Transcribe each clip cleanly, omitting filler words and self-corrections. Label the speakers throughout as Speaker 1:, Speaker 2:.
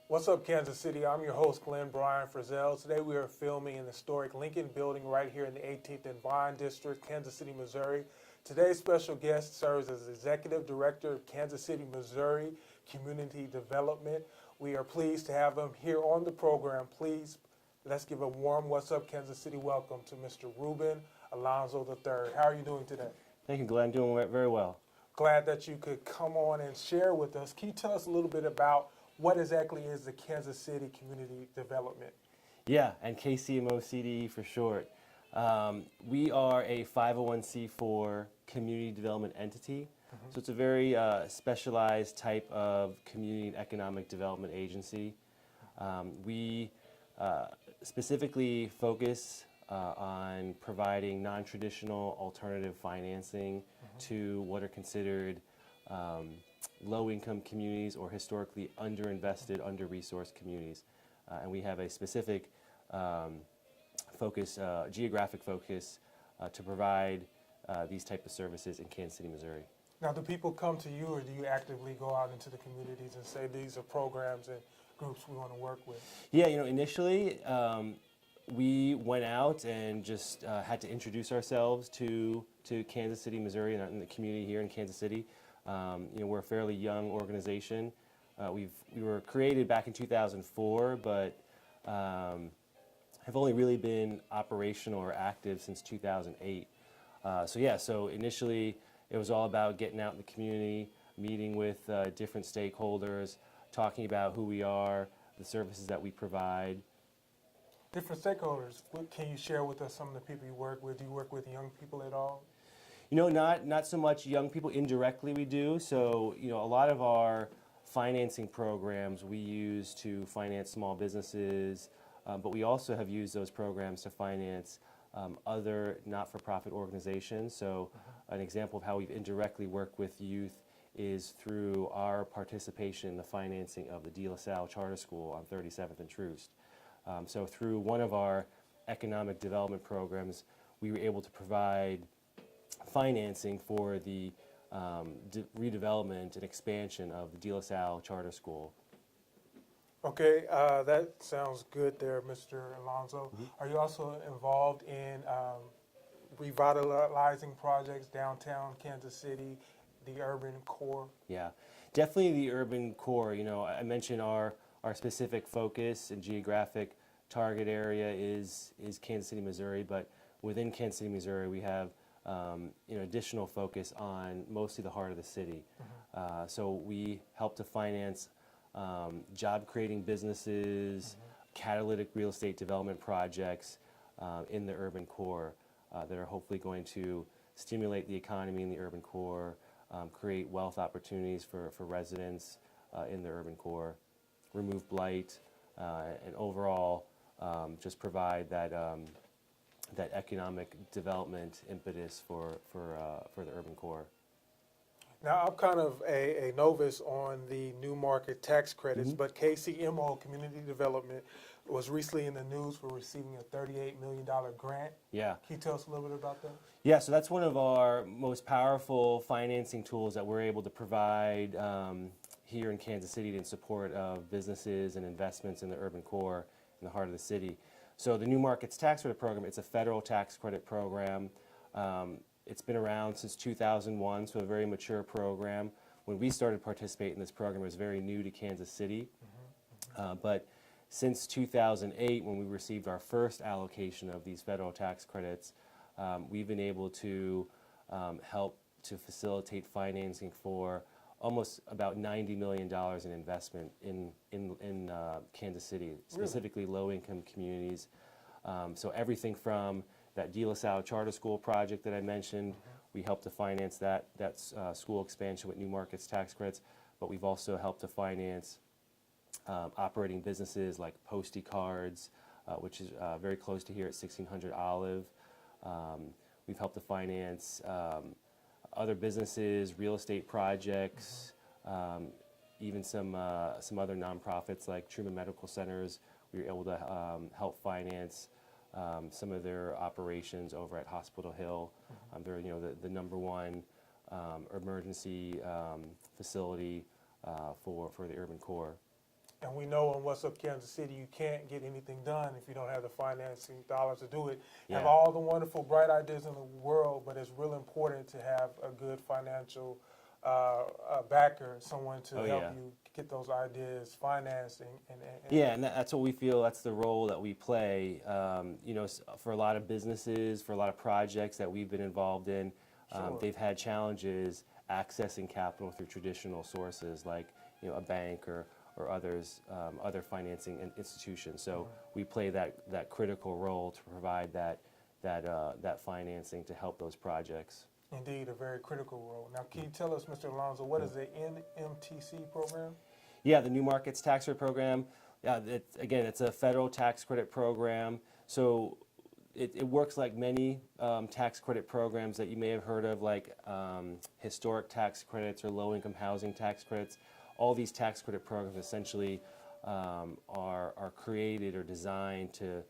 Speaker 1: What's up, Kansas City? I'm your host, Glenn Brian Frizzell. Today we are filming in the historic Lincoln Building right here in the 18th and Vine District, Kansas City, Missouri. Today's special guest serves as Executive Director of Kansas City, Missouri Community Development. We are pleased to have him here on the program. Please, let's give a warm What's Up, Kansas City welcome to Mr. Ruben Alonso III. How are you doing today?
Speaker 2: Thank you, Glenn. Doing very well.
Speaker 1: Glad that you could come on and share with us. Can you tell us a little bit about what exactly is the Kansas City Community Development?
Speaker 2: Yeah, and KCMO CD for short. We are a 501c4 community development entity. So it's a very specialized type of community and economic development agency. We specifically focus on providing non-traditional alternative financing to what are considered low-income communities or historically underinvested, under-resourced communities. And we have a specific focus, geographic focus, to provide these type of services in Kansas City, Missouri.
Speaker 1: Now, do people come to you, or do you actively go out into the communities and say these are programs and groups we want to work with?
Speaker 2: Yeah, initially we went out and just had to introduce ourselves to Kansas City, Missouri, and the community here in Kansas City. We're a fairly young organization. We were created back in 2004, but have only really been operational or active since 2008. So initially it was all about getting out in the community, meeting with different stakeholders, talking about who we are, the services that we provide.
Speaker 1: Different stakeholders. Can you share with us some of the people you work with? Do you work with young people at all?
Speaker 2: Not so much young people. Indirectly we do. So, a lot of our financing programs we use to finance small businesses, but we also have used those programs to finance other not-for-profit organizations. So an example of how we've indirectly worked with youth is through our participation in the financing of the De La Salle Charter School on 37th and Troost. So through one of our economic development programs, we were able to provide financing for the redevelopment and expansion of the De La Salle Charter School.
Speaker 1: Okay, that sounds good there, Mr. Alonso. Are you also involved in revitalizing projects downtown Kansas City, the urban core?
Speaker 2: Yeah, definitely the urban core. I mentioned our specific focus and geographic target area is Kansas City, Missouri, but within Kansas City, Missouri, we have additional focus on mostly the heart of the city. So we help to finance job-creating businesses, catalytic real estate development projects in the urban core that are hopefully going to stimulate the economy in the urban core, create wealth opportunities for residents in the urban core, remove blight, and overall just provide that that economic development impetus for the urban core.
Speaker 1: Now, I'm kind of a novice on the new market tax credits, but KCMO Community Development was recently in the news for receiving a $38 million grant.
Speaker 2: Yeah.
Speaker 1: Can you tell us a little bit about that?
Speaker 2: Yeah, so that's one of our most powerful financing tools that we're able to provide here in Kansas City in support of businesses and investments in the urban core in the heart of the city. So the New Markets Tax Credit Program, it's a federal tax credit program. It's been around since 2001, so a very mature program. When we started participating in this program, it was very new to Kansas City. But since 2008, when we received our first allocation of these federal tax credits, we've been able to help to facilitate financing for almost about $90 million in investment in Kansas City, specifically low-income communities. So everything from that De La Salle Charter School project that I mentioned, we helped to finance that school expansion with New Markets tax credits, but we've also helped to finance operating businesses like Postie Cards, which is very close to here at 1600 Olive. We've helped to finance other businesses, real estate projects, even some other nonprofits like Truman Medical Centers. We were able to help finance some of their operations over at Hospital Hill. They're the number one emergency facility for the urban core.
Speaker 1: And we know in What's Up Kansas City, you can't get anything done if you don't have the financing dollars to do it. Have
Speaker 2: Yeah.
Speaker 1: all the wonderful, bright ideas in the world, but it's real important to have a good financial backer, someone to
Speaker 2: Oh,
Speaker 1: help
Speaker 2: yeah.
Speaker 1: you get those ideas financed.
Speaker 2: Yeah, and that's what we feel, that's the role that we play. You know, for a lot of businesses, for a lot of projects that we've been involved in,
Speaker 1: Sure.
Speaker 2: they've had challenges accessing capital through traditional sources like, you know, a bank or others, other financing institutions. So we play that critical role to provide that financing to help those projects.
Speaker 1: Indeed, a very critical role. Now, can you tell us, Mr. Alonso, what is the NMTC program?
Speaker 2: Yeah, the New Markets Tax Credit Program. Yeah, again, it's a federal tax credit program. So it works like many tax credit programs that you may have heard of, like historic tax credits or low-income housing tax credits. All these tax credit programs essentially are created or designed to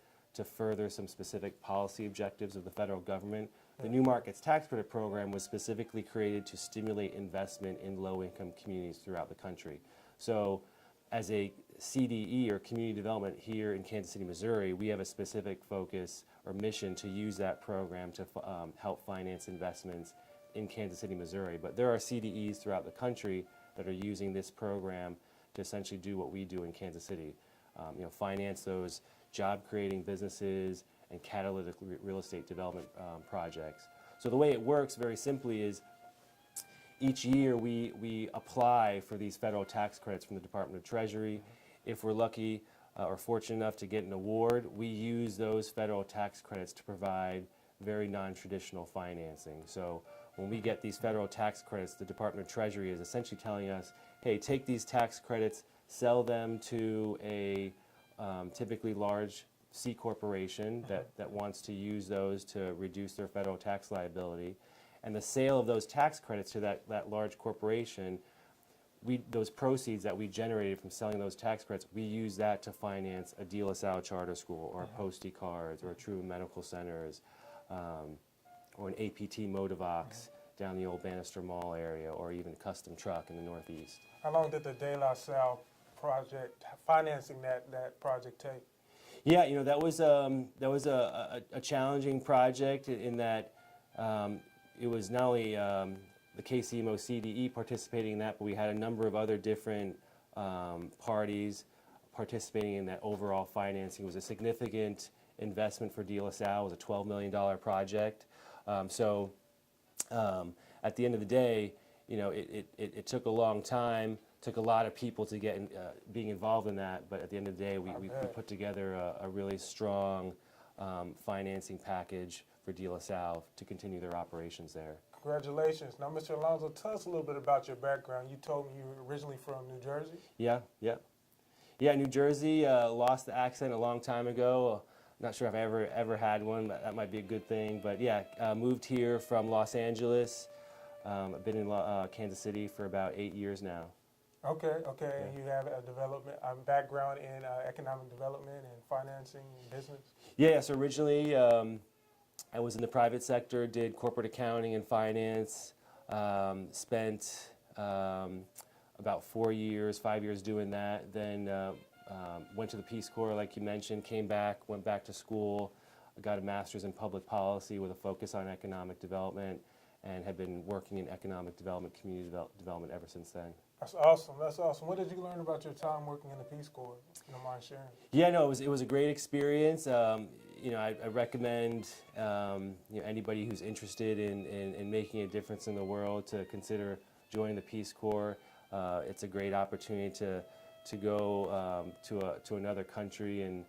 Speaker 2: further some specific policy objectives of the federal government. The New Markets Tax Credit Program was specifically created to stimulate investment in low-income communities throughout the country. So as a CDE, or Community Development, here in Kansas City, Missouri, we have a specific focus or mission to use that program to help finance investments in Kansas City, Missouri. But there are CDEs throughout the country that are using this program to essentially do what we do in Kansas City, you know, finance those job-creating businesses and catalytic real estate development projects. So the way it works, very simply, is each year we apply for these federal tax credits from the Department of Treasury. If we're lucky or fortunate enough to get an award, we use those federal tax credits to provide very non-traditional financing. So when we get these federal tax credits, the Department of Treasury is essentially telling us, hey, take these tax credits, sell them to a typically large C corporation that wants to use those to reduce their federal tax liability. And the sale of those tax credits to that large corporation, those proceeds that we generated from selling those tax credits, we use that to finance a De La Salle charter school, or a Postie Cards, or a True Medical Centers, or an APT Motivox down the old Bannister Mall area, or even a custom truck in the Northeast.
Speaker 1: How long did the De La Salle project, financing that project take?
Speaker 2: Yeah, you know, that was a challenging project in that it was not only the KCMO CDE participating in that, but we had a number of other different parties participating in that overall financing. It was a significant investment for De La Salle. It was a $12 million project. So at the end of the day, you know, it took a long time, took a lot of people to get being involved in that, but at the end of the day, we put together a really strong financing package for De La Salle to continue their operations there.
Speaker 1: Congratulations. Now, Mr. Alonso, tell us a little bit about your background. You told me you were originally from New Jersey?
Speaker 2: Yeah, New Jersey. Lost the accent a long time ago. Not sure if I ever had one, but that might be a good thing. But yeah, moved here from Los Angeles. I've been in Kansas City for about 8 years now.
Speaker 1: Okay.
Speaker 2: Yeah.
Speaker 1: And you have a background in economic development and financing and business?
Speaker 2: Yeah, so originally I was in the private sector, did corporate accounting and finance, spent about 5 years doing that, then went to the Peace Corps, like you mentioned, came back, went back to school, got a master's in public policy with a focus on economic development, and have been working in economic development, community development ever since then.
Speaker 1: That's awesome. What did you learn about your time working in the Peace Corps? If you don't mind sharing.
Speaker 2: Yeah, no, it was a great experience. You know, I recommend you know, anybody who's interested in making a difference in the world to consider joining the Peace Corps. It's a great opportunity to go to another country and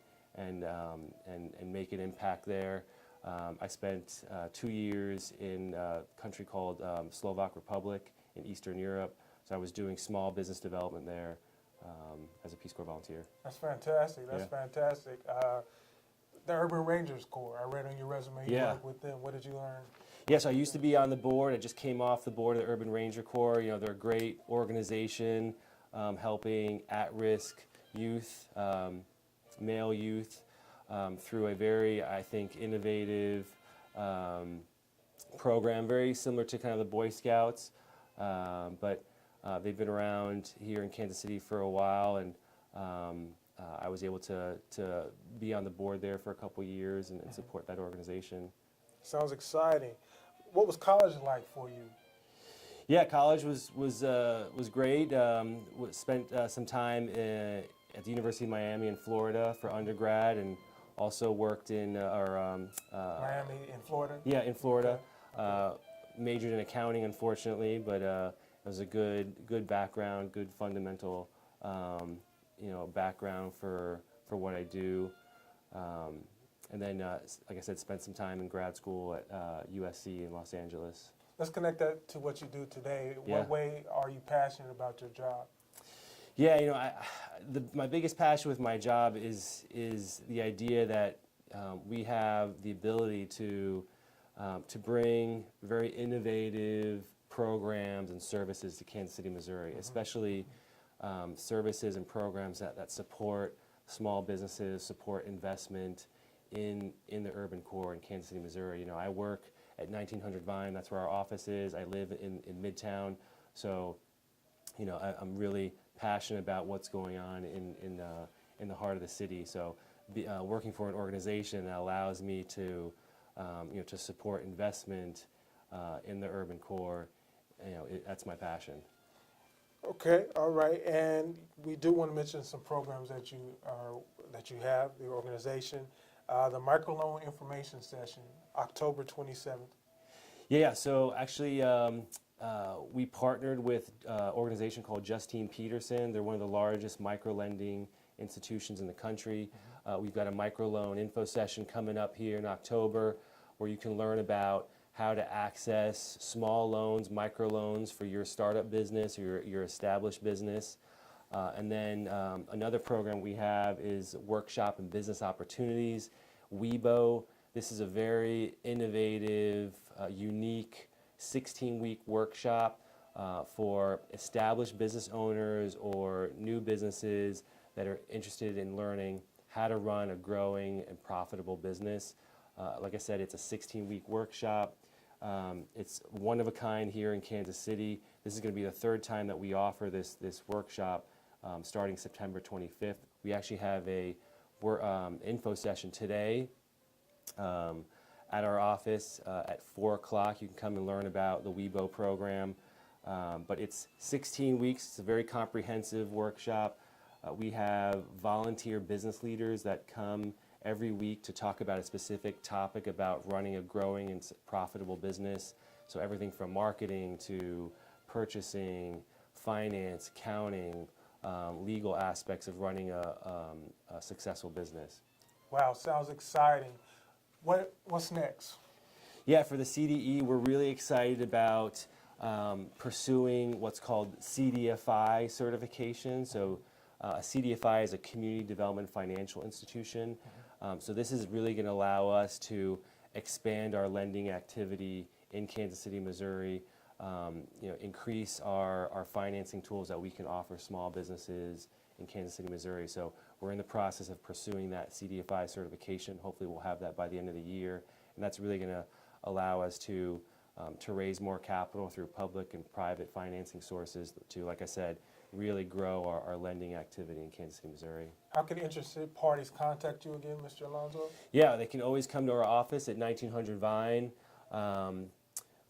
Speaker 2: make an impact there. I spent 2 years in a country called Slovak Republic in Eastern Europe. So I was doing small business development there as a Peace Corps volunteer.
Speaker 1: That's fantastic.
Speaker 2: Yeah.
Speaker 1: Fantastic. The Urban Rangers Corps, I read on your resume you worked with them. What did you learn?
Speaker 2: Yes, I used to be on the board. I just came off the board of the Urban Ranger Corps. You know, they're a great organization helping at-risk youth, male youth, through a very, I think, innovative program, very similar to kind of the Boy Scouts, but they've been around here in Kansas City for a while, and I was able to be on the board there for a couple years and support that organization.
Speaker 1: Sounds exciting. What was college like for you?
Speaker 2: Yeah, college was great. Spent some time at the University of Miami in Florida for undergrad, and also worked in
Speaker 1: Miami in Florida?
Speaker 2: Yeah, in Florida.
Speaker 1: Okay.
Speaker 2: Majored in accounting, unfortunately, but it was a good background, good fundamental background for what I do. And then, like I said, spent some time in grad school at USC in Los Angeles.
Speaker 1: Let's connect that to what you do today.
Speaker 2: Yeah.
Speaker 1: What way are you passionate about your job?
Speaker 2: Yeah, my biggest passion with my job is the idea that we have the ability to bring very innovative programs and services to Kansas City, Missouri, especially services and programs that support small businesses, support investment in the urban core in Kansas City, Missouri. I work at 1900 Vine. That's where our office is. I live in Midtown, so I'm really passionate about what's going on in the heart of the city. So, working for an organization that allows me to to support investment in the urban core, that's my passion.
Speaker 1: Okay, all right, and we do want to mention some programs that you have, the organization, the microloan information session, October 27th.
Speaker 2: Yeah, so actually we partnered with an organization called Justine Peterson. They're one of the largest micro-lending institutions in the country. We've got a microloan info session coming up here in October where you can learn about how to access small loans, microloans for your startup business or your established business. And then another program we have is Workshop and Business Opportunities, WeBo. This is a very innovative, unique 16-week workshop for established business owners or new businesses that are interested in learning how to run a growing and profitable business. Like I said, it's a 16-week workshop. It's one of a kind here in Kansas City. This is going to be the third time that we offer this workshop starting September 25th. We actually have a info session today at our office at 4 o'clock. You can come and learn about the WeBo program. But it's 16 weeks. It's a very comprehensive workshop. We have volunteer business leaders that come every week to talk about a specific topic about running a growing and profitable business. So everything from marketing to purchasing, finance, accounting, legal aspects of running a successful business.
Speaker 1: Wow, sounds exciting. What's next?
Speaker 2: Yeah, for the CDE, we're really excited about pursuing what's called CDFI certification. So a CDFI is a Community Development Financial Institution. So this is really going to allow us to expand our lending activity in Kansas City, Missouri, increase our financing tools that we can offer small businesses in Kansas City, Missouri. So we're in the process of pursuing that CDFI certification. Hopefully we'll have that by the end of the year. And that's really going to allow us to raise more capital through public and private financing sources to, like I said, really grow our lending activity in Kansas City, Missouri.
Speaker 1: How can interested parties contact you again, Mr. Alonso?
Speaker 2: Yeah, they can always come to our office at 1900 Vine.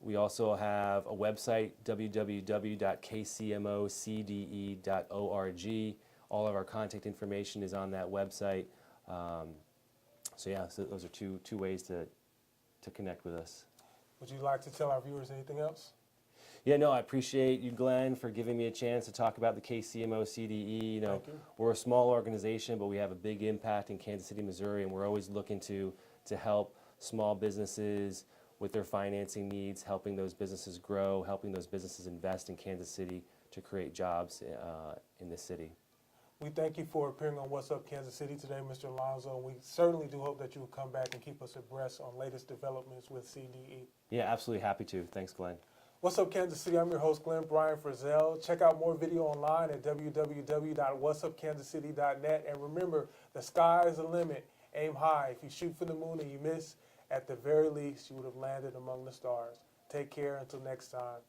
Speaker 2: We also have a website, www.kcmocde.org. All of our contact information is on that website. So those are two ways to connect with us.
Speaker 1: Would you like to tell our viewers anything else?
Speaker 2: Yeah, no, I appreciate you, Glenn, for giving me a chance to talk about the KCMO CDE.
Speaker 1: Thank you.
Speaker 2: We're a small organization, but we have a big impact in Kansas City, Missouri, and we're always looking to help small businesses with their financing needs, helping those businesses grow, helping those businesses invest in Kansas City to create jobs in this city.
Speaker 1: We thank you for appearing on What's Up Kansas City today, Mr. Alonso. We certainly do hope that you will come back and keep us abreast on latest developments with CDE.
Speaker 2: Yeah, absolutely happy to. Thanks, Glenn.
Speaker 1: What's up, Kansas City? I'm your host, Glenn Brian Frizzell. Check out more video online at www.whatsupkansascity.net. And remember, the sky is the limit. Aim high. If you shoot for the moon and you miss, at the very least, you would have landed among the stars. Take care until next time.